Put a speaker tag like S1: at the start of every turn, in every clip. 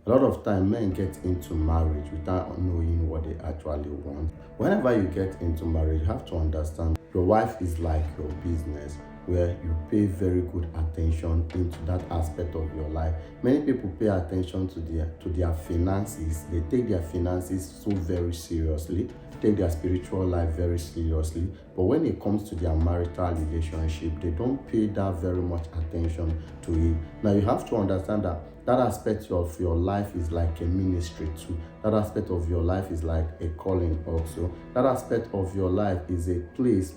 S1: A lot of time men get into marriage without knowing what they actually want. Whenever you get into marriage, you have to understand your wife is like your business where you pay very good attention into that aspect of your life. Many people pay attention to their finances. They take their finances so very seriously, take their spiritual life very seriously. But when it comes to their marital relationship, they don't pay that very much attention to it. Now you have to understand that aspect of your life is like a ministry too. That aspect of your life is like a calling also. That aspect of your life is a place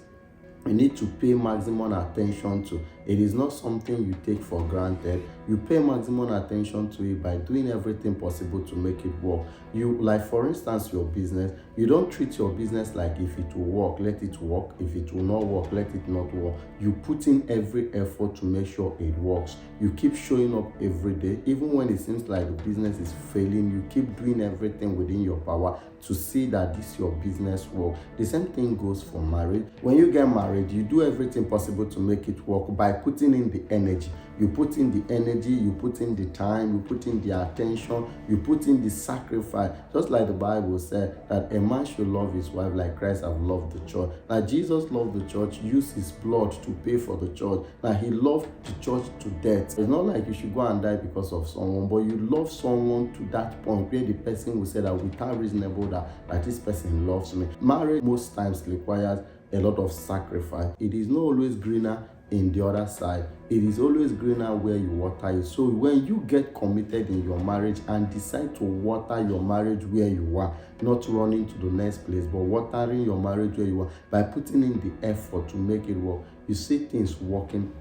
S1: you need to pay maximum attention to. It is not something you take for granted. You pay maximum attention to it by doing everything possible to make it work. You, like for instance, your business, you don't treat your business like if it will work, let it work. If it will not work, let it not work. You put in every effort to make sure it works. You keep showing up every day, even when it seems like the business is failing. You keep doing everything within your power to see that this your business work. The same thing goes for marriage. When you get married, you do everything possible to make it work by putting in the energy. You put in the energy, you put in the time, you put in the attention, you put in the sacrifice. Just like the Bible said that a man should love his wife like Christ have loved the church. Now Jesus loved the church, used his blood to pay for the church. Now he loved the church to death. It's not like you should go and die because of someone, but you love someone to that point where the person will say that without reasonable that this person loves me. Marriage most times requires a lot of sacrifice. It is not always greener in the other side. It is always greener where you water it. So when you get committed in your marriage and decide to water your marriage where you are, not running to the next place, but watering your marriage where you are by putting in the effort to make it work, you see things working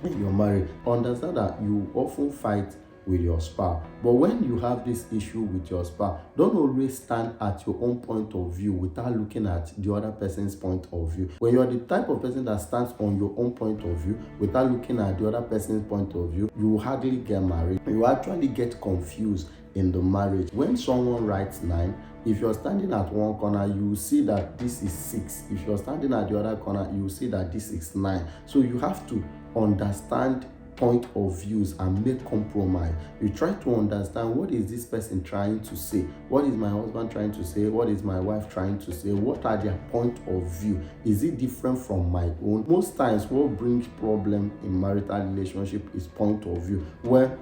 S1: in your marriage. Understand that you often fight with your spouse, but when you have this issue with your spouse, don't always stand at your own point of view without looking at the other person's point of view. When you're the type of person that stands on your own point of view without looking at the other person's point of view, you will hardly get married. You actually get confused in the marriage. When someone writes 9, if you're standing at one corner, you will see that this is 6. If you're standing at the other corner, you will see that this is 9. So you have to understand point of views and make compromise. You try to understand, what is this person trying to say? What is my husband trying to say? What is my wife trying to say? What are their point of view? Is it different from my own? Most times what brings problem in marital relationship is point of view, where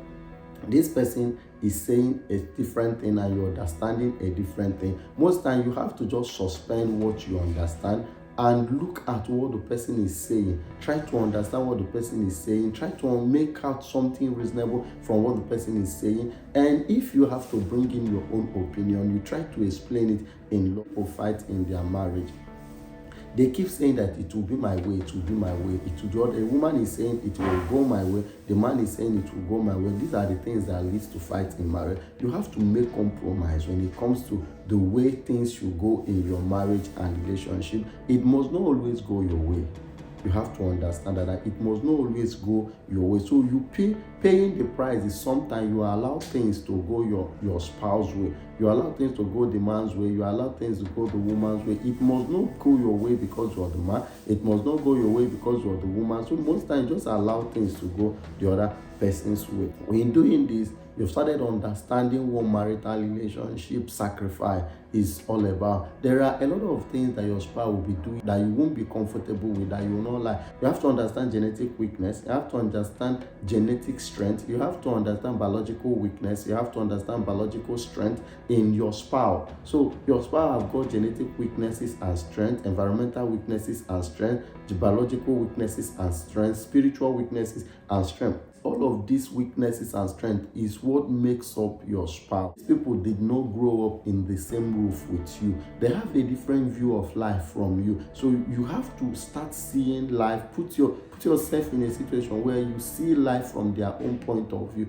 S1: this person is saying a different thing and you're understanding a different thing. Most times you have to just suspend what you understand and look at what the person is saying. Try to understand what the person is saying. Try to make out something reasonable from what the person is saying. And if you have to bring in your own opinion, you try to explain it in love or fight in their marriage. They keep saying that it will be my way, it will be my way. It will do. A woman is saying it will go my way. The man is saying it will go my way. These are the things that leads to fight in marriage. You have to make compromise when it comes to the way things should go in your marriage and relationship. It must not always go your way. You have to understand that it must not always go your way. So you paying the price is sometimes you allow things to go your spouse's way. You allow things to go the man's way. You allow things to go the woman's way. It must not go your way because you're the man. It must not go your way because you're the woman. So most times just allow things to go the other person's way. When doing this, you've started understanding what marital relationship sacrifice is all about. There are a lot of things that your spouse will be doing that you won't be comfortable with, that you will not like. You have to understand genetic weakness. You have to understand genetic strength. You have to understand biological weakness. You have to understand biological strength in your spouse. So your spouse have got genetic weaknesses and strength, environmental weaknesses and strength, biological weaknesses and strength, spiritual weaknesses and strength. All of these weaknesses and strength is what makes up your spouse. These people did not grow up in the same roof with you. They have a different view of life from you. So you have to start seeing life, put yourself in a situation where you see life from their own point of view.